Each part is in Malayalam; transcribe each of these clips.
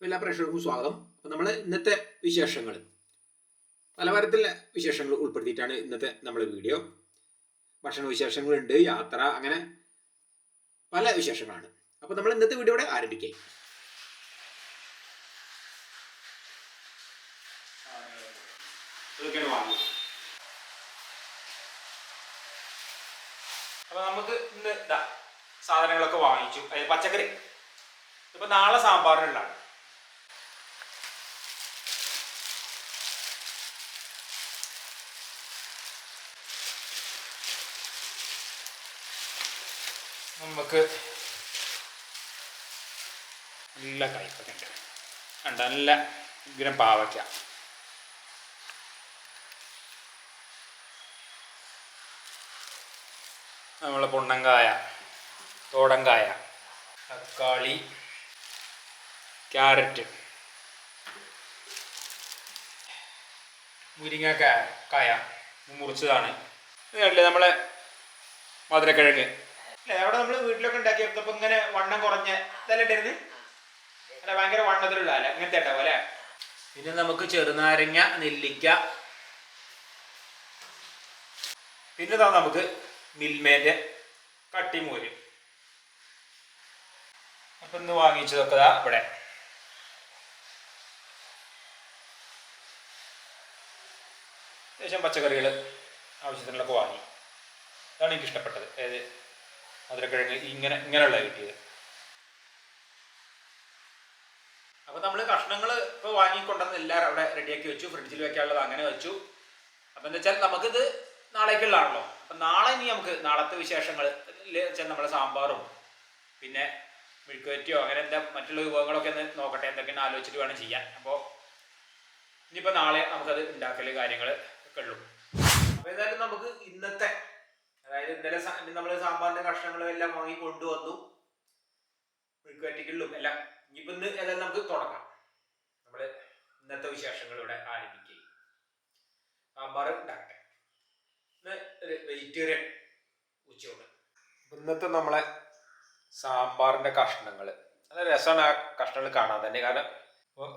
എല്ലാ പ്രേക്ഷകർക്കും സ്വാഗതം. അപ്പോൾ നമ്മൾ ഇന്നത്തെ വിശേഷങ്ങൾ പലതരത്തിലുള്ള വിശേഷങ്ങൾ ഉൾപ്പെടുത്തിയിട്ടാണ് ഇന്നത്തെ നമ്മുടെ വീഡിയോ. ഭക്ഷണ വിശേഷങ്ങളുണ്ട്, യാത്ര, അങ്ങനെ പല വിശേഷങ്ങളാണ്. അപ്പോൾ നമ്മൾ ഇന്നത്തെ വീഡിയോയുടെ ആരംഭിക്കാം. അപ്പോൾ നമുക്ക് ഇന്ന് സാധനങ്ങളൊക്കെ വാങ്ങിച്ചു. പച്ചക്കറി ഇപ്പൊ നാളെ സാമ്പാറിനുള്ളതാണ്. നമുക്ക് നല്ല കയ്പൊക്കെ ഉണ്ട്, നല്ല ഇങ്ങനെ പാവയ്ക്ക, നമ്മളെ പൊണ്ണങ്കായ, തോടങ്കായ, തക്കാളി, ക്യാരറ്റ്, മുരിങ്ങക്കായ മുറിച്ചതാണ്. ഇതല്ലേ നമ്മളെ മധുരക്കിഴങ്ങ് അല്ലേ, അവിടെ നമ്മൾ വീട്ടിലൊക്കെ ഉണ്ടാക്കിയപ്പോൾ ഇങ്ങനെ വണ്ണം കുറഞ്ഞ ഇതല്ലേ ഉണ്ടായിരുന്നു, അല്ല ഭയങ്കര വണ്ണത്തിലുള്ള അല്ല ഇങ്ങനത്തെ ഉണ്ടാവും അല്ലേ. പിന്നെ നമുക്ക് ചെറുനാരങ്ങ, നെല്ലിക്ക, പിന്നെ നമുക്ക് മിൽമേൻ്റെ കട്ടിമോര്. അപ്പം ഇന്ന് വാങ്ങിച്ചതൊക്കെ ഇവിടെ. അത്യാവശ്യം പച്ചക്കറികൾ ആവശ്യത്തിനുള്ളതൊക്കെ വാങ്ങി. അതാണ് എനിക്ക് ഇഷ്ടപ്പെട്ടത്. അതായത് മധുരക്കിഴങ്ങ് ഇങ്ങനെയുള്ള കിട്ടിയത്. അപ്പോൾ നമ്മൾ കഷ്ണങ്ങൾ ഇപ്പോൾ വാങ്ങിക്കൊണ്ടുവന്ന് എല്ലാവരും അവിടെ റെഡിയാക്കി വെച്ചു, ഫ്രിഡ്ജിൽ വെക്കാനുള്ളത് അങ്ങനെ വെച്ചു. അപ്പം എന്താ വെച്ചാൽ നമുക്കിത് നാളേക്കുള്ളതാണല്ലോ. അപ്പം നാളെ ഇനി നമുക്ക് നാളത്തെ വിശേഷങ്ങൾ വെച്ചാൽ നമ്മുടെ സാമ്പാറും പിന്നെ മെഴുക്കുവരട്ടിയോ അങ്ങനെ എന്താ മറ്റുള്ള വിഭവങ്ങളൊക്കെ ഒന്ന് നോക്കട്ടെ, എന്തൊക്കെയാണ് ആലോചിച്ചിട്ട് വേണം ചെയ്യാൻ. അപ്പോൾ ഇനിയിപ്പോൾ നാളെ നമുക്കത് ഉണ്ടാക്കൽ കാര്യങ്ങൾ ഒക്കെ ഉള്ളൂ. അപ്പോൾ ഏതായാലും നമുക്ക് ഇന്നത്തെ, അതായത് ഇന്നലെ നമ്മൾ സാമ്പാറിൻ്റെ കഷ്ണങ്ങളും എല്ലാം വാങ്ങി കൊണ്ടുവന്നു, മെഴുക്കുവരട്ടികളിലും എല്ലാം. ഇനിയിപ്പോൾ ഇന്ന് ഏതായാലും നമുക്ക് തുടങ്ങാം. നമ്മൾ ഇന്നത്തെ വിശേഷങ്ങൾ ഇവിടെ ആരംഭിക്കുകയും സാമ്പാർ ഉണ്ടാക്കട്ടെ. ഇന്ന് ഒരു വെജിറ്റേറിയൻ ഉച്ചയോട്. ഇന്നത്തെ നമ്മളെ സാമ്പാറിൻ്റെ കഷ്ണങ്ങൾ നല്ല രസമാണ്. ആ കഷ്ണങ്ങൾ കാണാൻ തന്നെ, കാരണം ഇപ്പോൾ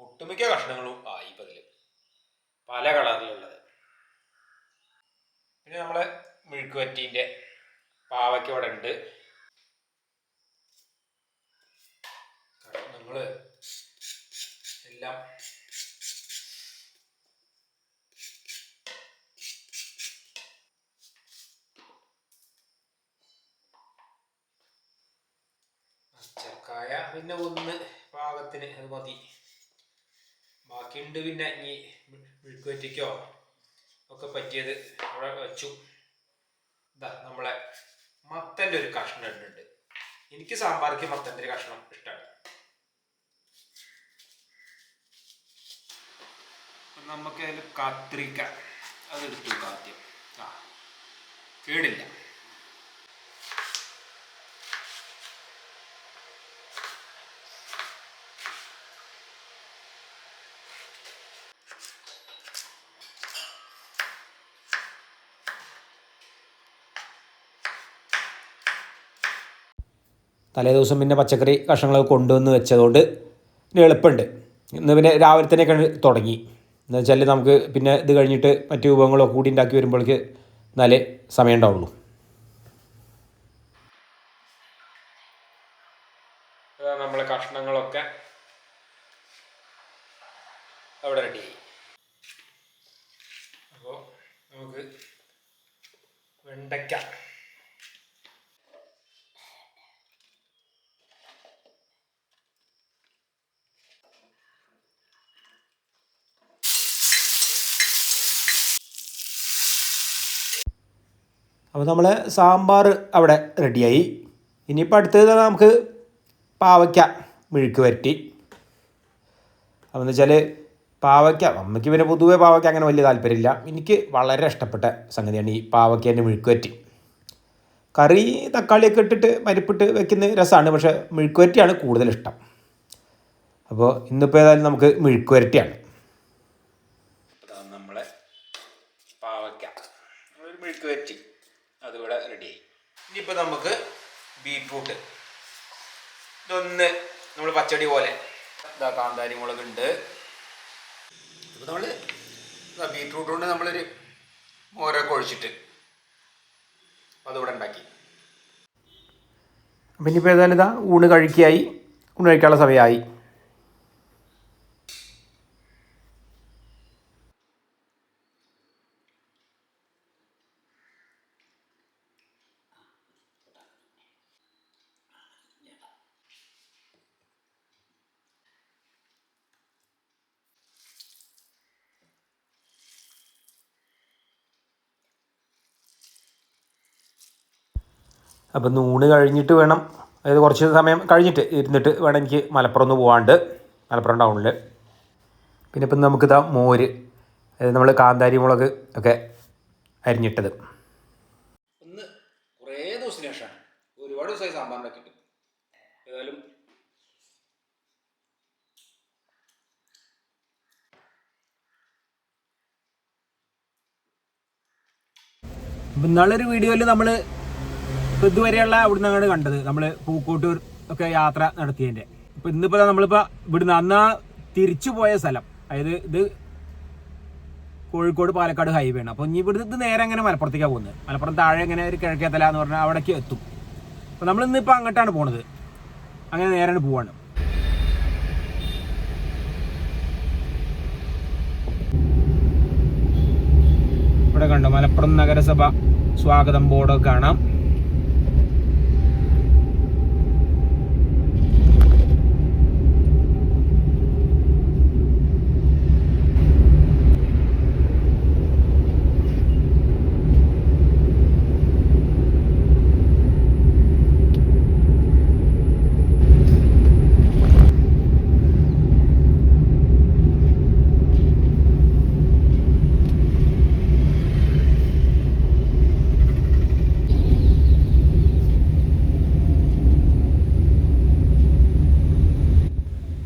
ഒട്ടുമിക്ക കഷ്ണങ്ങളും ആയി ഇപ്പോൾ ഇതിൽ പല കളറിലുള്ളത്. പിന്നെ നമ്മളെ മെഴുക്കുവരട്ടീൻ്റെ പാവയ്ക്ക ഇവിടെ ഉണ്ട്. കഷ്ണങ്ങൾ എല്ലാം പച്ചക്കായ പിന്നെ ഒന്ന് പാകത്തിന് അത് മതി. ബാക്കിയുണ്ട് പിന്നെ ഇനി മെഴുക്കുവരട്ടിക്കോ ഒക്കെ പറ്റിയത് അവിടെ വെച്ചു. നമ്മളെ മത്തൻ്റെ ഒരു കഷ്ണം ഇടുന്നുണ്ട്. എനിക്ക് സാമ്പാർക്ക് മത്തൻ്റെ ഒരു കഷ്ണം ഇഷ്ടമാണ്. നമുക്ക് അതിൽ കത്രിക്ക അതെടുത്തു ആദ്യം. കേടില്ല. തലേ ദിവസം പിന്നെ പച്ചക്കറി കഷ്ണങ്ങളൊക്കെ കൊണ്ടുവന്ന് വെച്ചതുകൊണ്ട് പിന്നെ എളുപ്പമുണ്ട്. ഇന്ന് പിന്നെ രാവിലെ തന്നെയൊക്കെ തുടങ്ങി. എന്ന് വെച്ചാൽ നമുക്ക് പിന്നെ ഇത് കഴിഞ്ഞിട്ട് മറ്റു വിഭവങ്ങളൊക്കെ കൂടി ഉണ്ടാക്കി വരുമ്പോഴേക്ക് നല്ല സമയം ഉണ്ടാവുള്ളൂ. നമ്മളെ കഷ്ണങ്ങളൊക്കെ അവിടെ റെഡിയായി. അപ്പോൾ നമുക്ക് വെണ്ടയ്ക്ക, അപ്പോൾ നമ്മൾ സാമ്പാർ അവിടെ റെഡിയായി. ഇനിയിപ്പോൾ അടുത്തത് നമുക്ക് പാവയ്ക്ക മെഴുക്ക് വരട്ടി. അപ്പോൾ എന്ന് വെച്ചാൽ പാവയ്ക്ക, അമ്മയ്ക്ക് പിന്നെ പൊതുവേ പാവയ്ക്ക അങ്ങനെ വലിയ താല്പര്യമില്ല. എനിക്ക് വളരെ ഇഷ്ടപ്പെട്ട സംഗതിയാണ് ഈ പാവയ്ക്കേൻ്റെ മെഴുക്ക് വരട്ടി. കറി തക്കാളിയൊക്കെ ഇട്ടിട്ട് പരിപ്പിട്ട് വെക്കുന്ന രസമാണ്, പക്ഷേ മെഴുക്ക് വരട്ടിയാണ് കൂടുതലിഷ്ടം. അപ്പോൾ ഇന്നിപ്പോൾ ഏതായാലും നമുക്ക് മെഴുക്ക് വരട്ടിയാണ്. നമ്മളെ പാവയ്ക്ക ഒരു മെഴുക്ക് വരട്ടി അതിവിടെ റെഡിയായി. ഇനിയിപ്പോൾ നമുക്ക് ബീട്രൂട്ട്, ഇതൊന്ന് നമ്മൾ പച്ചടി പോലെ കാന്താരി മുളകുണ്ട്. ഇപ്പോൾ നമ്മൾ ബീറ്റ്റൂട്ട് കൊണ്ട് നമ്മളൊരു മോരൊക്കെ ഒഴിച്ചിട്ട് അതിവിടെ ഉണ്ടാക്കി. അപ്പം ഇനിയിപ്പോൾ ഏതായാലും ഇതാ ഊണ് കഴിക്കാനുള്ള സമയമായി. അപ്പം ഊണ് കഴിഞ്ഞിട്ട് വേണം, അതായത് കുറച്ച് സമയം കഴിഞ്ഞിട്ട് ഇരുന്നിട്ട് വേണം എനിക്ക് മലപ്പുറം ഒന്ന് പോകാണ്ട്, മലപ്പുറം ടൗണിൽ. പിന്നെ ഇപ്പം നമുക്കിതാ മോര്, അതായത് നമ്മൾ കാന്താരി മുളക് ഒക്കെ അരിഞ്ഞിട്ടത്. ഒന്ന് കുറേ ദിവസത്തിന് ശേഷമാണ്, ഒരുപാട് ദിവസമായി സാമ്പാറിനൊക്കെ ഇട്ട്. ഏതായാലും ഇപ്പം ഇന്നാളൊരു വീഡിയോയിൽ നമ്മൾ ഇതുവരെയുള്ള അവിടുന്ന് അങ്ങോട്ട് കണ്ടത്, നമ്മൾ പൂക്കോട്ടൂർ ഒക്കെ യാത്ര നടത്തിയതിൻ്റെ. ഇപ്പം ഇന്നിപ്പോൾ നമ്മളിപ്പോൾ ഇവിടുന്ന് അന്ന് തിരിച്ചു പോയ സ്ഥലം, അതായത് ഇത് കോഴിക്കോട് പാലക്കാട് ഹൈവേ ആണ്. അപ്പോൾ ഇനി ഇവിടുന്ന് ഇത് നേരെ അങ്ങനെ മലപ്പുറത്തേക്കാണ് പോകുന്നത്. മലപ്പുറം താഴെ ഇങ്ങനെ ഒരു കിഴക്കേത്തല എന്ന് പറഞ്ഞാൽ അവിടേക്ക് എത്തും. അപ്പോൾ നമ്മളിന്നിപ്പോൾ അങ്ങോട്ടാണ് പോണത്, അങ്ങനെ നേരെ പോവാണ്. ഇവിടെ കണ്ടോ മലപ്പുറം നഗരസഭ സ്വാഗതം ബോർഡൊക്കെ കാണാം.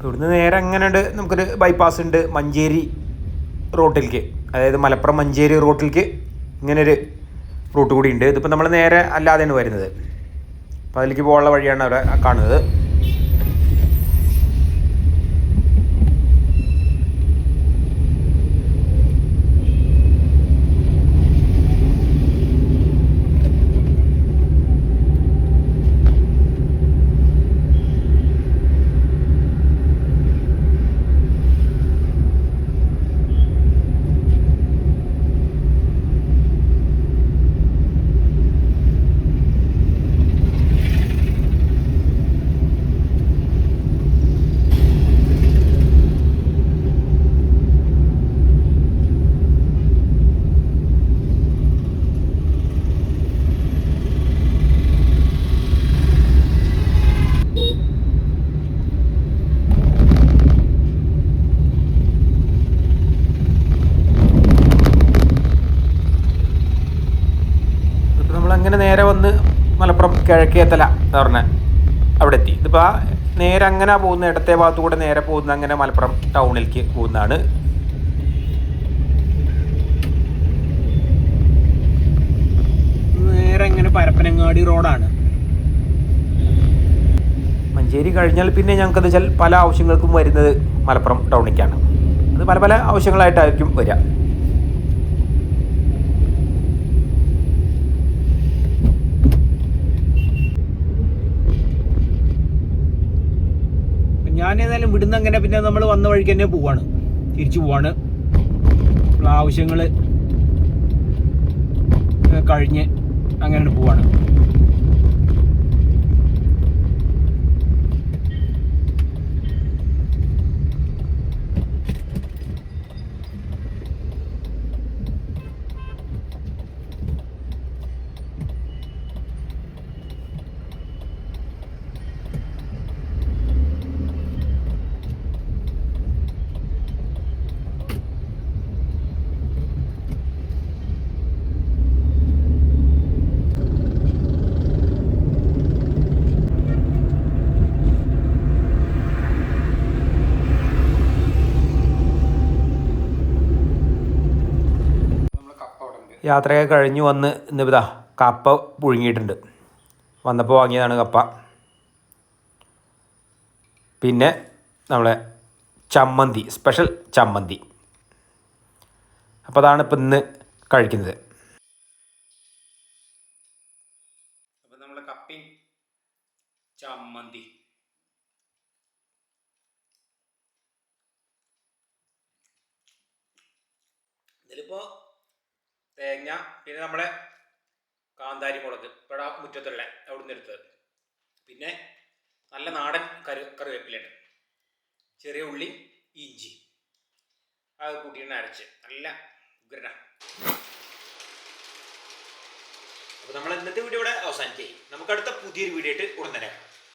ഇവിടുന്ന് നേരെ അങ്ങനെ ഉണ്ട്, നമുക്കൊരു ബൈപ്പാസ് ഉണ്ട് മഞ്ചേരി റോട്ടിലേക്ക്, അതായത് മലപ്പുറം മഞ്ചേരി റോട്ടിലേക്ക് ഇങ്ങനൊരു റൂട്ട് കൂടി ഉണ്ട്. ഇതിപ്പോൾ നമ്മൾ നേരെ അല്ലാതെയാണ് വരുന്നത്, അപ്പോൾ അതിലേക്ക് പോകാനുള്ള വഴിയാണ് അവിടെ കാണുന്നത്. അങ്ങനെ നേരെ വന്ന് മലപ്പുറം കിഴക്കേത്തല എന്ന് പറഞ്ഞാൽ അവിടെ എത്തി. ഇതിപ്പോൾ നേരെ അങ്ങനെ പോകുന്ന ഇടത്തെ ഭാഗത്തു കൂടെ നേരെ പോകുന്ന അങ്ങനെ മലപ്പുറം ടൗണിലേക്ക് പോകുന്നതാണ്. നേരെ ഇങ്ങനെ പരപ്പനങ്ങാടി റോഡാണ്. മഞ്ചേരി കഴിഞ്ഞാൽ പിന്നെ ഞങ്ങൾക്കെന്ന് വെച്ചാൽ പല ആവശ്യങ്ങൾക്കും വരുന്നത് മലപ്പുറം ടൗണിലേക്കാണ്. അത് പല പല ആവശ്യങ്ങളായിട്ടായിരിക്കും വരിക. ഞാനേതായാലും വിടുന്ന അങ്ങനെ പിന്നെ നമ്മൾ വന്ന വഴിക്ക് തന്നെ പോവാണ്, തിരിച്ചു പോവാണ്. ആവശ്യങ്ങൾ കഴിഞ്ഞ് അങ്ങനെ പോവാണ്. യാത്രയൊക്കെ കഴിഞ്ഞ് വന്ന് ഇന്നിതാ കപ്പ പുഴുങ്ങിയിട്ടുണ്ട്. വന്നപ്പോൾ വാങ്ങിയതാണ് കപ്പ. പിന്നെ നമ്മളെ ചമ്മന്തി, സ്പെഷ്യൽ ചമ്മന്തി. അപ്പോൾ അതാണ് ഇപ്പം ഇന്ന് കഴിക്കുന്നത്. അപ്പം നമ്മൾ കപ്പയും ചമ്മന്തി. ഇതിലിപ്പോൾ തേങ്ങ, പിന്നെ നമ്മളെ കാന്താരി മുളക് ഇവിടെ മുറ്റത്തുള്ള അവിടുന്ന് എടുത്തത്, പിന്നെ നല്ല നാടൻ കറിവേപ്പിലാണ്, ചെറിയ ഉള്ളി, ഇഞ്ചി അത് കൂട്ടിയിട്ട് അരച്ച് നല്ല ഉഗ്രന. അപ്പോൾ നമ്മൾ ഇന്നത്തെ വീഡിയോ ഇവിടെ അവസാനിക്കുകയും നമുക്ക് അടുത്ത പുതിയൊരു വീഡിയോ ആയിട്ട് ഉടൻ തന്നെ